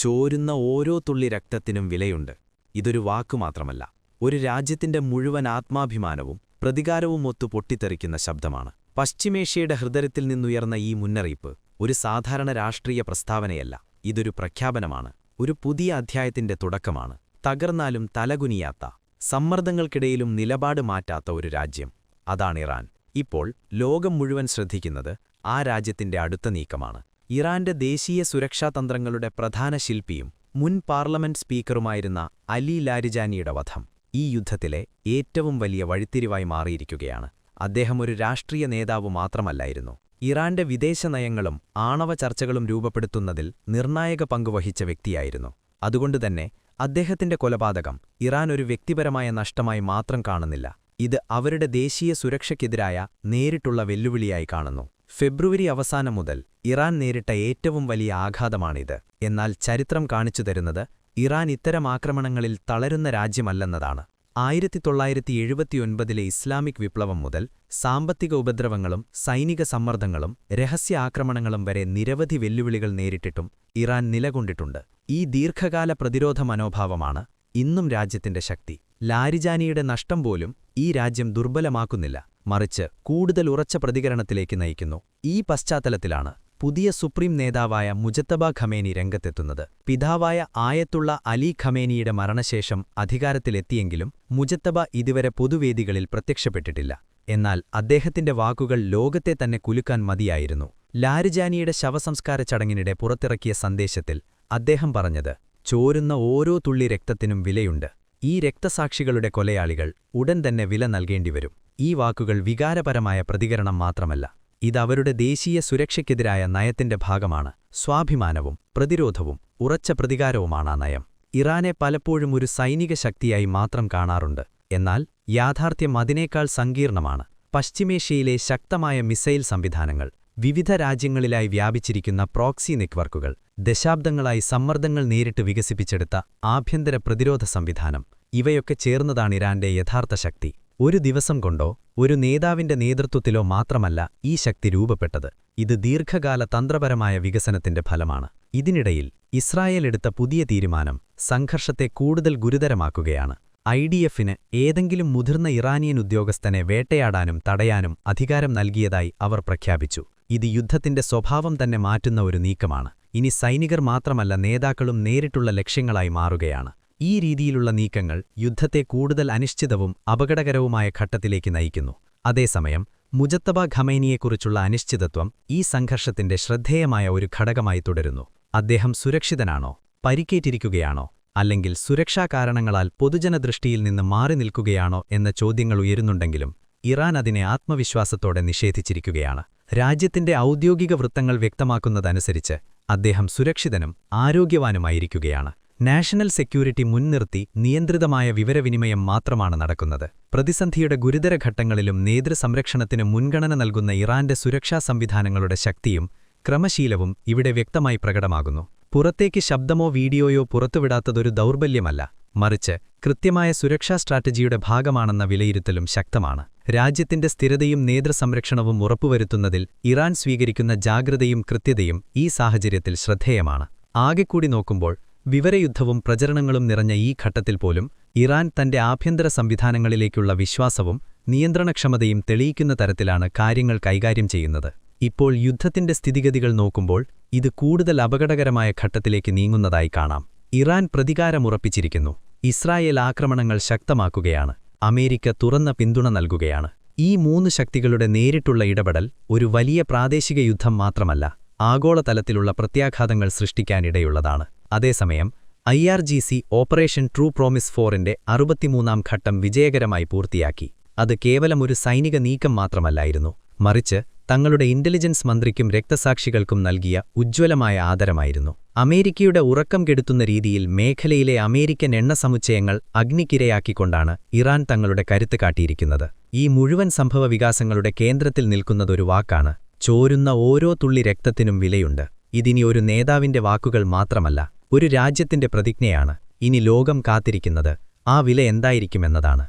ചോരുന്ന ഓരോ തുള്ളി രക്തത്തിനും വിലയുണ്ട്. ഇതൊരു വാക്കുമാത്രമല്ല, ഒരു രാജ്യത്തിന്റെ മുഴുവൻ ആത്മാഭിമാനവും പ്രതികാരവും ഒത്തു പൊട്ടിത്തെറിക്കുന്ന ശബ്ദമാണ്. പശ്ചിമേഷ്യയുടെ ഹൃദയത്തിൽ നിന്നുയർന്ന ഈ മുന്നറിയിപ്പ് ഒരു സാധാരണ രാഷ്ട്രീയ പ്രസ്താവനയല്ല. ഇതൊരു പ്രഖ്യാപനമാണ്, ഒരു പുതിയ അധ്യായത്തിന്റെ തുടക്കമാണ്. തകർന്നാലും തലകുനിയാത്ത, സമ്മർദ്ദങ്ങൾക്കിടയിലും നിലപാട് മാറ്റാത്ത ഒരു രാജ്യം, അതാണ് ഇറാൻ. ഇപ്പോൾ ലോകം മുഴുവൻ ശ്രദ്ധിക്കുന്നത് ആ രാജ്യത്തിന്റെ അടുത്ത നീക്കമാണ്. ഇറാന്റെ ദേശീയ സുരക്ഷാതന്ത്രങ്ങളുടെ പ്രധാന ശില്പിയും മുൻ പാർലമെന്റ് സ്പീക്കറുമായിരുന്ന അലി ലാരിജാനിയുടെ വധം ഈ യുദ്ധത്തിലെ ഏറ്റവും വലിയ വഴിത്തിരിവായി മാറിയിരിക്കുകയാണ്. അദ്ദേഹം ഒരു രാഷ്ട്രീയ നേതാവ് മാത്രമല്ലായിരുന്നു. ഇറാന്റെ വിദേശനയങ്ങളും ആണവ ചർച്ചകളും രൂപപ്പെടുത്തുന്നതിൽ നിർണായക പങ്കുവഹിച്ച വ്യക്തിയായിരുന്നു. അതുകൊണ്ടുതന്നെ അദ്ദേഹത്തിന്റെ കൊലപാതകം ഇറാൻ ഒരു വ്യക്തിപരമായ നഷ്ടമായി മാത്രം കാണുന്നില്ല. ഇത് അവരുടെ ദേശീയ സുരക്ഷയ്ക്കെതിരായ നേരിട്ടുള്ള വെല്ലുവിളിയായി കാണുന്നു. ഫെബ്രുവരി അവസാനം മുതൽ ഇറാൻ നേരിട്ട ഏറ്റവും വലിയ ആഘാതമാണിത്. എന്നാൽ ചരിത്രം കാണിച്ചുതരുന്നത് ഇറാൻ ഇത്തരം ആക്രമണങ്ങളിൽ തളരുന്ന രാജ്യമല്ലെന്നതാണ്. 1979 ഇസ്ലാമിക് വിപ്ലവം മുതൽ സാമ്പത്തിക ഉപദ്രവങ്ങളും സൈനിക സമ്മർദ്ദങ്ങളും രഹസ്യ ആക്രമണങ്ങളും വരെ നിരവധി വെല്ലുവിളികൾ നേരിട്ടിട്ടും ഇറാൻ നിലകൊണ്ടിട്ടുണ്ട്. ഈ ദീർഘകാല പ്രതിരോധ മനോഭാവമാണ് ഇന്നും രാജ്യത്തിന്റെ ശക്തി. ലാരിജാനിയുടെ നഷ്ടം പോലും ഈ രാജ്യം ദുർബലമാക്കുന്നില്ല, മറിച്ച് കൂടുതൽ ഉറച്ച പ്രതികരണത്തിലേക്ക് നയിക്കുന്നു. ഈ പശ്ചാത്തലത്തിലാണ് പുതിയ സുപ്രീം നേതാവായ മുജത്തബ ഖമേനി രംഗത്തെത്തുന്നത്. പിതാവായ ആയത്തുള്ള അലി ഖമേനിയുടെ മരണശേഷം അധികാരത്തിലെത്തിയെങ്കിലും മുജത്തബ ഇതുവരെ പൊതുവേദികളിൽ പ്രത്യക്ഷപ്പെട്ടിട്ടില്ല. എന്നാൽ അദ്ദേഹത്തിന്റെ വാക്കുകൾ ലോകത്തെ തന്നെ കുലുക്കാൻ മതിയായിരുന്നു. ലാരിജാനിയുടെ ശവസംസ്കാര ചടങ്ങിനിടെ പുറത്തിറക്കിയ സന്ദേശത്തിൽ അദ്ദേഹം പറഞ്ഞത്, ചോരുന്ന ഓരോ തുള്ളി രക്തത്തിനും വിലയുണ്ട്. ഈ രക്തസാക്ഷികളുടെ കൊലയാളികൾ ഉടൻ തന്നെ വില നൽകേണ്ടിവരും. ഈ വാക്കുകൾ വികാരപരമായ പ്രതികരണം മാത്രമല്ല, ഇതവരുടെ ദേശീയ സുരക്ഷയ്ക്കെതിരായ നയത്തിന്റെ ഭാഗമാണ്. സ്വാഭിമാനവും പ്രതിരോധവും ഉറച്ച പ്രതികാരവുമാണ് ആ നയം. ഇറാനെ പലപ്പോഴും ഒരു സൈനിക ശക്തിയായി മാത്രം കാണാറുണ്ട്. എന്നാൽ യാഥാർത്ഥ്യം അതിനേക്കാൾ സങ്കീർണമാണ്. പശ്ചിമേഷ്യയിലെ ശക്തമായ മിസൈൽ സംവിധാനങ്ങൾ, വിവിധ രാജ്യങ്ങളിലായി വ്യാപിച്ചിരിക്കുന്ന പ്രോക്സി നെറ്റ്വർക്കുകൾ, ദശാബ്ദങ്ങളായി സമ്മർദ്ദങ്ങൾ നേരിട്ട് വികസിപ്പിച്ചെടുത്ത ആഭ്യന്തര പ്രതിരോധ സംവിധാനം, ഇവയൊക്കെ ചേർന്നതാണ് ഇറാന്റെ യഥാർത്ഥ ശക്തി. ഒരു ദിവസം കൊണ്ടോ ഒരു നേതാവിന്റെ നേതൃത്വത്തിലോ മാത്രമല്ല ഈ ശക്തി രൂപപ്പെട്ടത്. ഇത് ദീർഘകാല തന്ത്രപരമായ വികസനത്തിന്റെ ഫലമാണ്. ഇതിനിടയിൽ ഇസ്രായേൽ എടുത്ത പുതിയ തീരുമാനം സംഘർഷത്തെ കൂടുതൽ ഗുരുതരമാക്കുകയാണ്. IDFന് ഏതെങ്കിലും മുതിർന്ന ഇറാനിയൻ ഉദ്യോഗസ്ഥനെ വേട്ടയാടാനും തടയാനും അധികാരം നൽകിയതായി അവർ പ്രഖ്യാപിച്ചു. ഇത് യുദ്ധത്തിന്റെ സ്വഭാവം തന്നെ മാറ്റുന്ന ഒരു നീക്കമാണ്. ഇനി സൈനികർ മാത്രമല്ല, നേതാക്കളും നേരിട്ടുള്ള ലക്ഷ്യങ്ങളായി മാറുകയാണ്. ഈ രീതിയിലുള്ള നീക്കങ്ങൾ യുദ്ധത്തെ കൂടുതൽ അനിശ്ചിതവും അപകടകരവുമായ ഘട്ടത്തിലേക്ക് നയിക്കുന്നു. അതേസമയം മുജത്തബ ഖമേനിയെക്കുറിച്ചുള്ള അനിശ്ചിതത്വം ഈ സംഘർഷത്തിന്റെ ശ്രദ്ധേയമായ ഒരു ഘടകമായി തുടരുന്നു. അദ്ദേഹം സുരക്ഷിതനാണോ, പരിക്കേറ്റിരിക്കുകയാണോ, അല്ലെങ്കിൽ സുരക്ഷാ കാരണങ്ങളാൽ പൊതുജനദൃഷ്ടിയിൽ നിന്ന് മാറി നിൽക്കുകയാണോ എന്ന ചോദ്യങ്ങൾ ഉയരുന്നുണ്ടെങ്കിലും ഇറാൻ അതിനെ ആത്മവിശ്വാസത്തോടെ നിഷേധിച്ചിരിക്കുകയാണ്. രാജ്യത്തിന്റെ ഔദ്യോഗിക വൃത്തങ്ങൾ വ്യക്തമാക്കുന്നതനുസരിച്ച് അദ്ദേഹം സുരക്ഷിതനും ആരോഗ്യവാനുമായിരിക്കുകയാണ്. നാഷണൽ സെക്യൂരിറ്റി മുൻനിർത്തി നിയന്ത്രിതമായ വിവരവിനിമയം മാത്രമാണ് നടക്കുന്നത്. പ്രതിസന്ധിയുടെ ഗുരുതര ഘട്ടങ്ങളിലും നേതൃസംരക്ഷണത്തിന് മുൻഗണന നൽകുന്ന ഇറാന്റെ സുരക്ഷാ സംവിധാനങ്ങളുടെ ശക്തിയും ക്രമശീലവും ഇവിടെ വ്യക്തമായി പ്രകടമാകുന്നു. പുറത്തേക്ക് ശബ്ദമോ വീഡിയോയോ പുറത്തുവിടാത്തതൊരു ദൗർബല്യമല്ല, മറിച്ച് കൃത്യമായ സുരക്ഷാ സ്ട്രാറ്റജിയുടെ ഭാഗമാണെന്ന വിലയിരുത്തലും ശക്തമാണ്. രാജ്യത്തിന്റെ സ്ഥിരതയും നേതൃസംരക്ഷണവും ഉറപ്പുവരുത്തുന്നതിൽ ഇറാൻ സ്വീകരിക്കുന്ന ജാഗ്രതയും കൃത്യതയും ഈ സാഹചര്യത്തിൽ ശ്രദ്ധേയമാണ്. ആകെക്കൂടി നോക്കുമ്പോൾ വിവരയുദ്ധവും പ്രചരണങ്ങളും നിറഞ്ഞ ഈ ഘട്ടത്തിൽ പോലും ഇറാൻ തന്റെ ആഭ്യന്തര സംവിധാനങ്ങളിലേക്കുള്ള വിശ്വാസവും നിയന്ത്രണക്ഷമതയും തെളിയിക്കുന്ന തരത്തിലാണ് കാര്യങ്ങൾ കൈകാര്യം ചെയ്യുന്നത്. ഇപ്പോൾ യുദ്ധത്തിന്റെ സ്ഥിതിഗതികൾ നോക്കുമ്പോൾ ഇത് കൂടുതൽ അപകടകരമായ ഘട്ടത്തിലേക്ക് നീങ്ങുന്നതായി കാണാം. ഇറാൻ പ്രതികാരമുറപ്പിച്ചിരിക്കുന്നു. ഇസ്രായേൽ ആക്രമണങ്ങൾ ശക്തമാക്കുകയാണ്. അമേരിക്ക തുറന്ന പിന്തുണ നൽകുകയാണ്. ഈ മൂന്ന് ശക്തികളുടെ നേരിട്ടുള്ള ഇടപെടൽ ഒരു വലിയ പ്രാദേശിക യുദ്ധം മാത്രമല്ല, ആഗോളതലത്തിലുള്ള പ്രത്യാഘാതങ്ങൾ സൃഷ്ടിക്കാനിടയുള്ളതാണ്. അതേസമയം IRGC ഓപ്പറേഷൻ ട്രൂ പ്രോമിസ് 4ന്റെ 63ാം ഘട്ടം വിജയകരമായി പൂർത്തിയാക്കി. അത് കേവലം ഒരു സൈനിക നീക്കം മാത്രമല്ലായിരുന്നു, മറിച്ച് തങ്ങളുടെ ഇന്റലിജൻസ് മന്ത്രിക്കും രക്തസാക്ഷികൾക്കും നൽകിയ ഉജ്ജ്വലമായ ആദരമായിരുന്നു. അമേരിക്കയുടെ ഉറക്കം കെടുത്തുന്ന രീതിയിൽ മേഖലയിലെ അമേരിക്കൻ എണ്ണസമുച്ചയങ്ങൾ അഗ്നിക്കിരയാക്കിക്കൊണ്ടാണ് ഇറാൻ തങ്ങളുടെ കരുത്ത് കാട്ടിയിരിക്കുന്നത്. ഈ മുഴുവൻ സംഭവവികാസങ്ങളുടെ കേന്ദ്രത്തിൽ നിൽക്കുന്നതൊരു വാക്കാണ്: ചോരുന്ന ഓരോ തുള്ളി രക്തത്തിനും വിലയുണ്ട്. ഇതിനി ഒരു നേതാവിന്റെ വാക്കുകൾ മാത്രമല്ല, ഒരു രാജ്യത്തിന്റെ പ്രതിജ്ഞയാണ്. ഇനി ലോകം കാത്തിരിക്കുന്നത് ആ വില എന്തായിരിക്കുമെന്നതാണ്.